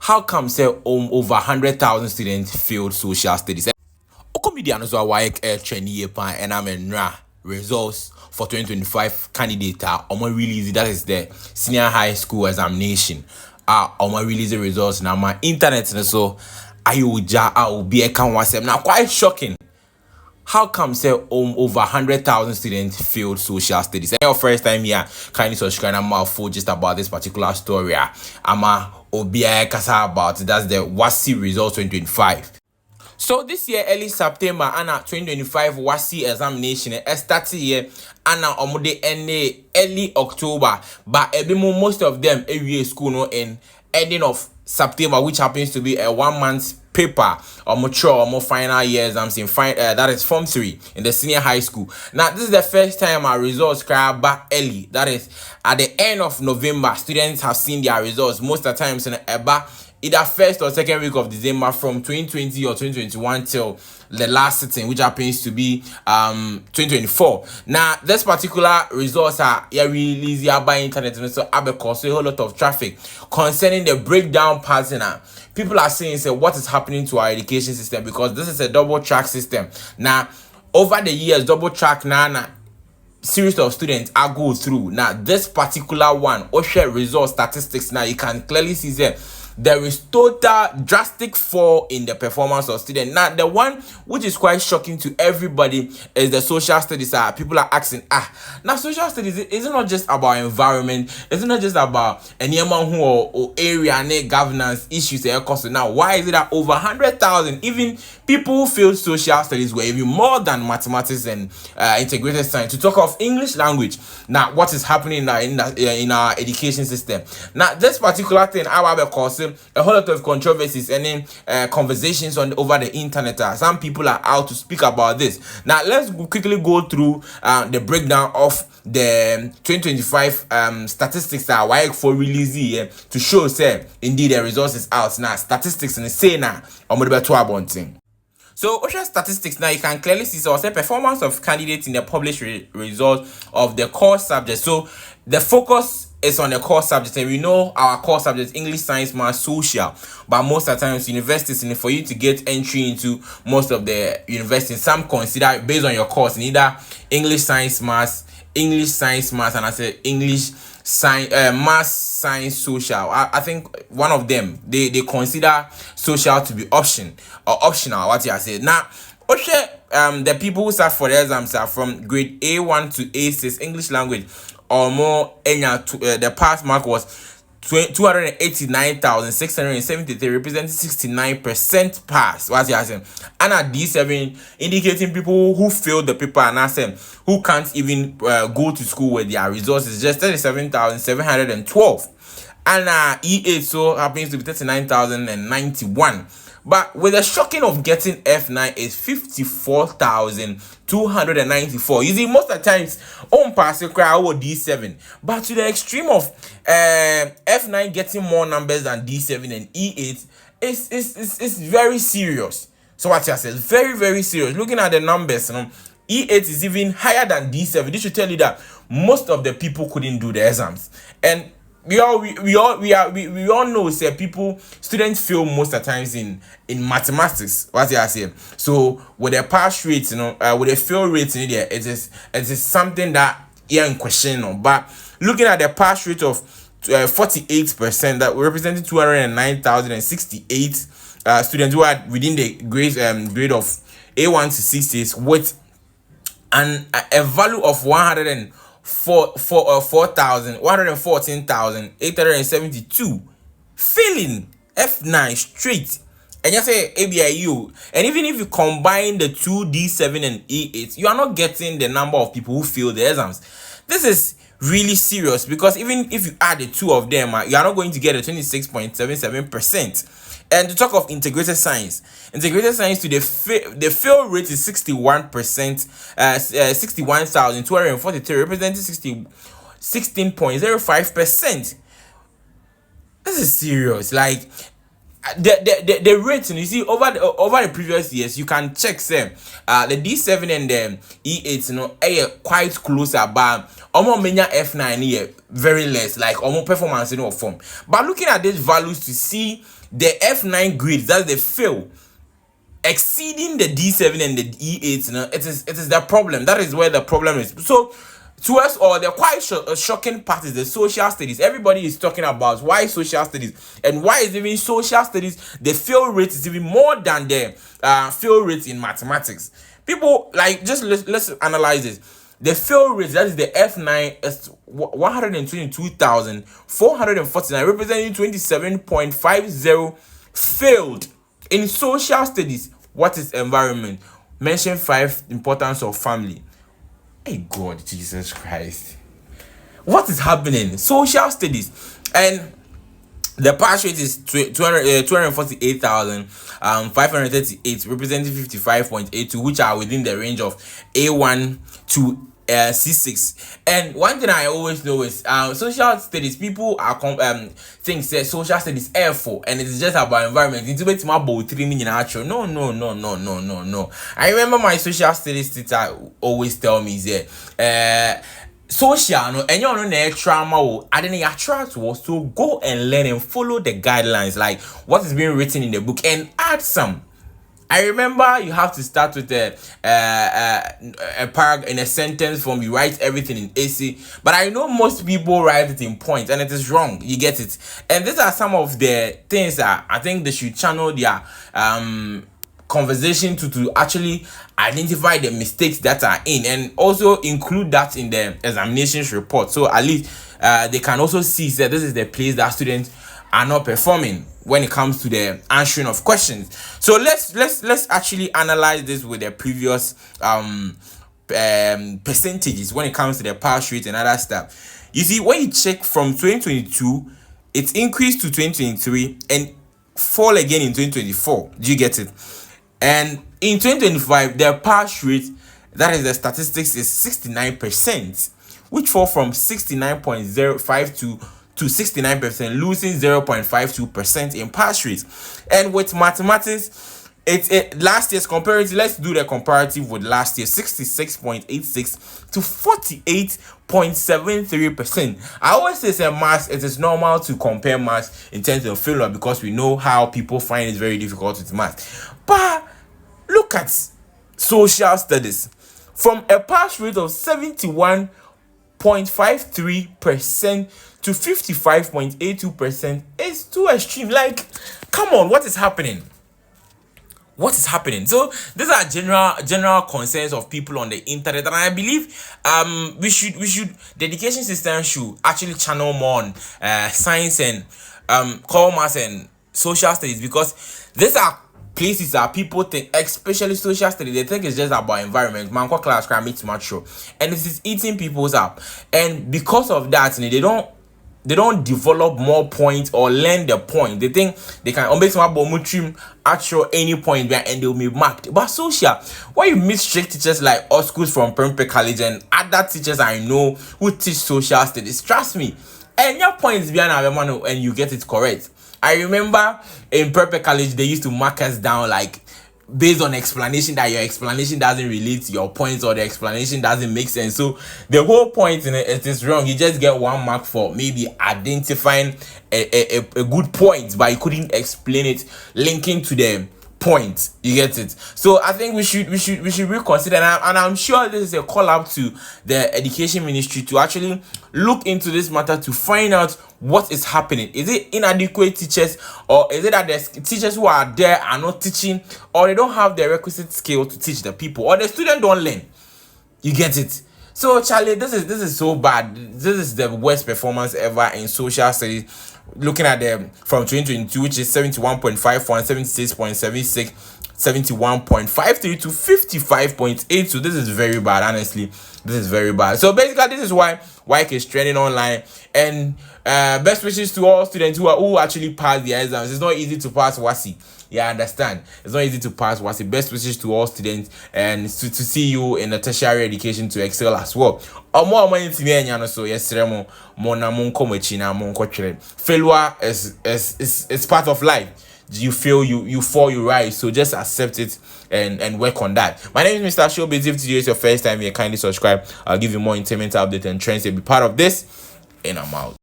How come say over 100,000 students failed social studies? Media no so why training year pan and I'm in results for 2025 candidate release, that is the senior high school examination. Release the results now my internet so I will be a can now quite shocking. How come say over 100,000 students failed social studies? Your first time here, kindly subscribe and mouthful just about this particular story. I'ma obia kasa about it. That's the WASSCE results 2025. So this year early September and 2025 WASSCE examination started here and omude end early October, but most of them every school no in ending of September, which happens to be a 1 month paper or mature or more final year exams in that is form 3 in the senior high school. Now this is the first time our results come back early, that is at the end of November. Students have seen their results most of the times in either first or second week of December from 2020 or 2021 till the last sitting, which happens to be 2024. Now this particular results are released by internet, and so because a whole lot of traffic concerning the breakdown pattern. People are saying, say, what is happening to our education system, because this is a double track system. Now over the years, double track now series of students I go through. Now this particular one OSHA result statistics, now you can clearly see there is total drastic fall in the performance of students. Now the one which is quite shocking to everybody is the social studies. People are asking, now social studies is not just about environment, it's not just about anyone who or area and governance issues. Now why is it that over 100,000 even people who failed social studies were even more than mathematics and integrated science, to talk of English language? Now what is happening in our education system? Now this particular thing I will cause a whole lot of controversies and conversations over the internet. Some people are out to speak about this. Now let's quickly go through the breakdown of the 2025 statistics that WAEC for release here to show say indeed the results is out. Now statistics and say now I'm going to be so OSHA statistics, now you can clearly see so say performance of candidates in the published results of the core subject. So the focus is on the core subject, and we know our core subjects English, science, math, social. But most of the times universities, and for you to get entry into most of the universities, some consider based on your course in either English, science, math, and I say English, science, math, science, social. I think one of them they consider social to be optional. What you say now? The people who start for the exams are from grade A1 to A6 English language or more. The pass mark was 289,673, representing 69% pass. What's you saying? And at D7 indicating people who failed the paper and who can't even go to school with their results is just 37,712. And E8 so happens to be 39,091. But with the shocking of getting F9 is 54,294. You see, most of the times on pass crowd or D7, but to the extreme of F9 getting more numbers than D7 and E8 is very serious. So what I said, very, very serious. Looking at the numbers, E8 is even higher than D7. This should tell you that most of the people couldn't do the exams. And we all know say students fail most of the times in mathematics. What you are saying? So with the pass rate, with the fail rate in there, it is something that you're in question. But looking at the pass rate of 48%, that representing 209,068 students who are within the grade of A1 to 60 with a value of 114,872 failing F9 straight. And you say ABIU, and even if you combine the two D7 and E8, you are not getting the number of people who fail the exams. This is really serious, because even if you add the two of them, you are not going to get a 26.77%. And to talk of integrated science to the fail rate is 61%, 61,243, representing 16.05%. This is serious. Like the rating, you see, over the previous years, you can check the D7 and the E8, are quite closer, but almost many F9 here very less, like almost performance form. But looking at these values to see the F9 grades that they fail exceeding the D7 and the E8, you know, it is the problem. That is where the problem is. So to us, or the quite shocking part is the social studies. Everybody is talking about why social studies, and why is even social studies the fail rate is even more than the fail rate in mathematics. People like, just let's analyze this. The fail rate, that is the F9, is 122,449, representing 27.50 failed. In social studies, what is environment? Mention 5 importance of family. Hey God, Jesus Christ. What is happening? Social studies. And the pass rate is 248,538, representing 55.82, which are within the range of A1 to C6. And one thing I always know is social studies, people are think say social studies for, and it's just about environment. It's about 3 million actual. No. I remember my social studies teacher always tell me that social no, and you know na trauma I didn't attract was to go and learn and follow the guidelines, like what is being written in the book, and add some. I remember you have to start with a paragraph in a sentence form. You write everything in essay, but I know most people write it in points, and it is wrong. You get it? And these are some of the things that I think they should channel their conversation to actually identify the mistakes that are in, and also include that in the examinations report, so at least they can also see that this is the place that students are not performing when it comes to the answering of questions. So let's actually analyze this with the previous percentages when it comes to the pass rate and other stuff. You see, when you check from 2022, it increased to 2023 and fall again in 2024. Do you get it? And in 2025, the pass rate, that is the statistics, is 69%, which fall from 69.052 to 69%, losing 0.52% in pass rate. And with mathematics, it last year's comparative, let's do the comparative with last year, 66.86 to 48.73%. I always say maths, it is normal to compare maths in terms of failure, because we know how people find it very difficult with maths. But look at social studies. From a pass rate of 71.53% to 55.82% is too extreme. Like, come on, what is happening? What is happening? So these are general concerns of people on the internet, and I believe we should the education system should actually channel more on science and commerce and social studies, because these are places that people think, especially social studies, they think it's just about environment. Man, class crime, it's mature, and it is eating people's up, and because of that, they don't develop more points or learn the point. They think they can make some bomb actual any point where, and they'll be marked. But social, why you meet strict teachers like all schools from Prempeh College and other teachers I know who teach social studies, trust me, and your points behind our man, and you get it correct. I remember in Prempeh College they used to mark us down like based on explanation, that your explanation doesn't relate to your points, or the explanation doesn't make sense. So the whole point in it is wrong. You just get 1 mark for maybe identifying a good point, but you couldn't explain it linking to the point. You get it? So I think we should reconsider, and I'm sure this is a call out to the education ministry to actually look into this matter to find out what is happening. Is it inadequate teachers, or is it that the teachers who are there are not teaching, or they don't have the requisite skill to teach the people, or the student don't learn? You get it? So Charlie, this is so bad. This is the worst performance ever in social studies. Looking at them from 2022, which is 71.51, 76.76, 71.53 to 55.8. So this is very bad. Honestly, this is very bad. So basically, this is why WASSCE is trending online. And best wishes to all students who actually pass their exams. It's not easy to pass WASSCE. Yeah, I understand. It's not easy to pass WASSCE. Best wishes to all students, and to see you in the tertiary education to excel as well. So yes, failure is part of life. You fail, you fall, you rise. So just accept it and work on that. My name is Mr. Showbiz. If today is your first time here, kindly subscribe. I'll give you more entertainment update and trends to be part of this. And I'm out.